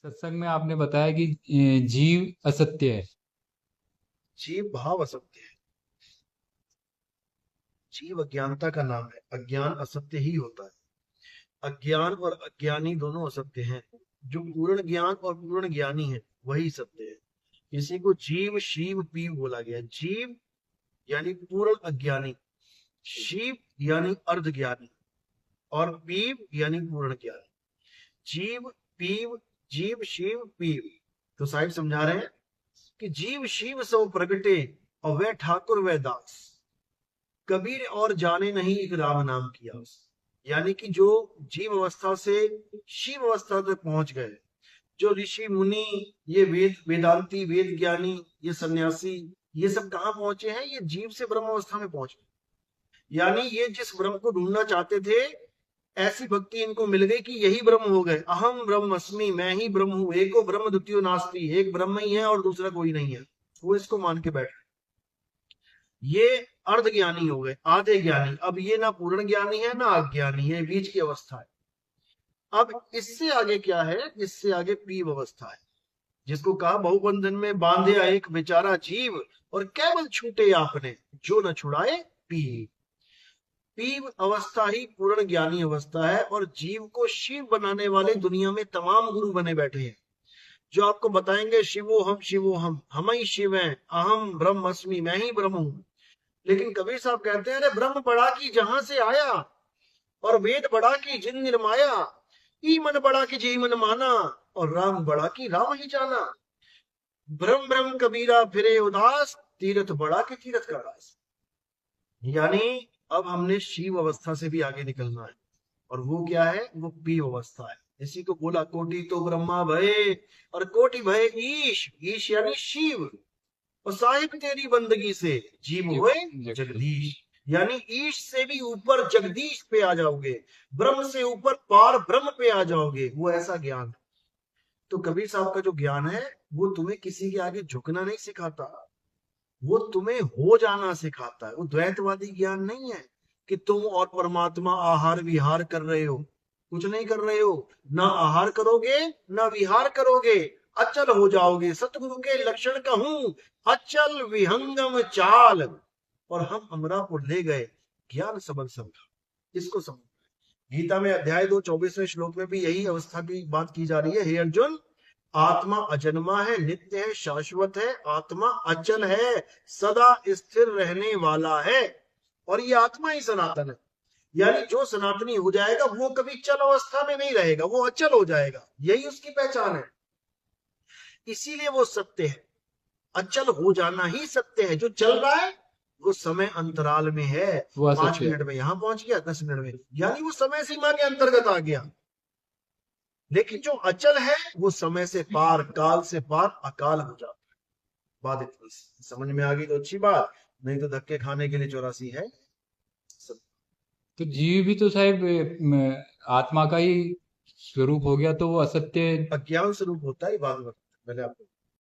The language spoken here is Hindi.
सत्संग में आपने बताया कि जीव असत्य है। जीव भाव असत्य है। जीव अज्ञानता का नाम है। अज्ञान असत्य ही होता है। अज्ञान और अज्ञानी दोनों असत्य हैं। जो पूर्ण ज्ञान और पूर्ण ज्ञानी है वही सत्य है। इसी को जीव शिव पीव बोला गया। जीव यानी पूर्ण अज्ञानी, शिव यानी अर्ध ज्ञानी, और पीव यानी पूर्ण ज्ञानी। जीव पीव, जीव शिव पीव। तो साहिब समझा रहे हैं कि जीव शिव सो प्रगटे और वह ठाकुर वह दास, कबीर और जाने नहीं एक राम नाम किया। यानी कि जो जीव अवस्था से शिव अवस्था तक पहुंच गए, जो ऋषि मुनि, ये वेदांती वेद ज्ञानी, ये सन्यासी, ये सब कहाँ पहुंचे हैं? ये जीव से ब्रह्म अवस्था में पहुंचे। यानी ये जिस ब्रह्म को ढूंढना चाहते थे, ऐसी भक्ति इनको मिल गई कि यही ब्रह्म हो गए। अहम ब्रह्म अस्मि, मैं ही ब्रह्म हूं। एको ब्रह्म द्वितीयो नास्ति, एक ब्रह्म ही है और दूसरा कोई नहीं है। वो इसको मान के बैठ, ये अर्ध ज्ञानी हो गए, आधे ज्ञानी। अब ये ना पूर्ण ज्ञानी है ना अज्ञानी है, बीच की अवस्था है। अब इससे आगे क्या है? इससे आगे पीव अवस्था है, जिसको कहा बहुबंधन में बांधे एक बेचारा जीव, और केवल छूटे आपने जो न छुड़ाए पीव। पीव अवस्था ही पूर्ण ज्ञानी अवस्था है। और जीव को शिव बनाने वाले दुनिया में तमाम गुरु बने बैठे हैं, जो आपको बताएंगे शिवो हम ही शिव हैं, अहम ब्रह्म अस्मि, मैं ही ब्रह्म हूं। लेकिन कबीर साहब कहते हैं, अरे ब्रह्म बड़ा की जहां से आया, और वेद बड़ा की जिन निर्माया, ई मन बड़ा की जी मन माना, और राम बड़ा की राम ही जाना। ब्रह्म ब्रह्म कबीरा फिरे उदास, तीरथ बड़ा के तीरथ का दास। यानी अब हमने शिव अवस्था से भी आगे निकलना है, और वो क्या है? वो पी अवस्था है। इसी को बोला कोटि तो ब्रह्मा भय, और कोटि भय ईश। ईश यानी शिव। और साहिब तेरी बंदगी से जीव जग हुए जगदीश। जगदीश। यानी ईश से भी ऊपर जगदीश पे आ जाओगे, ब्रह्म से ऊपर पार ब्रह्म पे आ जाओगे। वो ऐसा ज्ञान। तो कबीर साहब का जो ज्ञान है, वो तुम्हें किसी के आगे झुकना नहीं सिखाता, वो तुम्हें हो जाना सिखाता है। वो द्वैतवादी ज्ञान नहीं है कि तुम और परमात्मा आहार विहार कर रहे हो। कुछ नहीं कर रहे हो। ना आहार करोगे ना विहार करोगे, अचल हो जाओगे। सतगुरु के लक्षण कहूं, अचल विहंगम चाल। और हम अमरापुर ले गए ज्ञान सबल समझा। इसको समझ। गीता में अध्याय 2 24वें श्लोक में भी यही अवस्था की बात की जा रही है। हे अर्जुन, आत्मा अजन्मा है, नित्य है, शाश्वत है। आत्मा अचल है, सदा स्थिर रहने वाला है। और ये आत्मा ही सनातन है। यानी जो सनातनी हो जाएगा वो कभी चल अवस्था में नहीं रहेगा, वो अचल हो जाएगा। यही उसकी पहचान है। इसीलिए वो सत्य है। अचल हो जाना ही सत्य है। जो चल रहा है वो समय अंतराल में है। वो 5 असत्य है। मिनट में यहां पहुंच गया, 10 मिनट में, यानी वो समय सीमा के अंतर्गत आ गया। लेकिन जो अचल है वो समय से पार, काल से पार, अकाल हो जाता है। बात इतनी समझ में आ गई तो अच्छी बात, नहीं तो धक्के खाने के लिए 84 है। सब तो जीव भी तो साहब आत्मा का ही स्वरूप हो गया, तो वो असत्य। अज्ञान स्वरूप होता है। बात मैंने आपको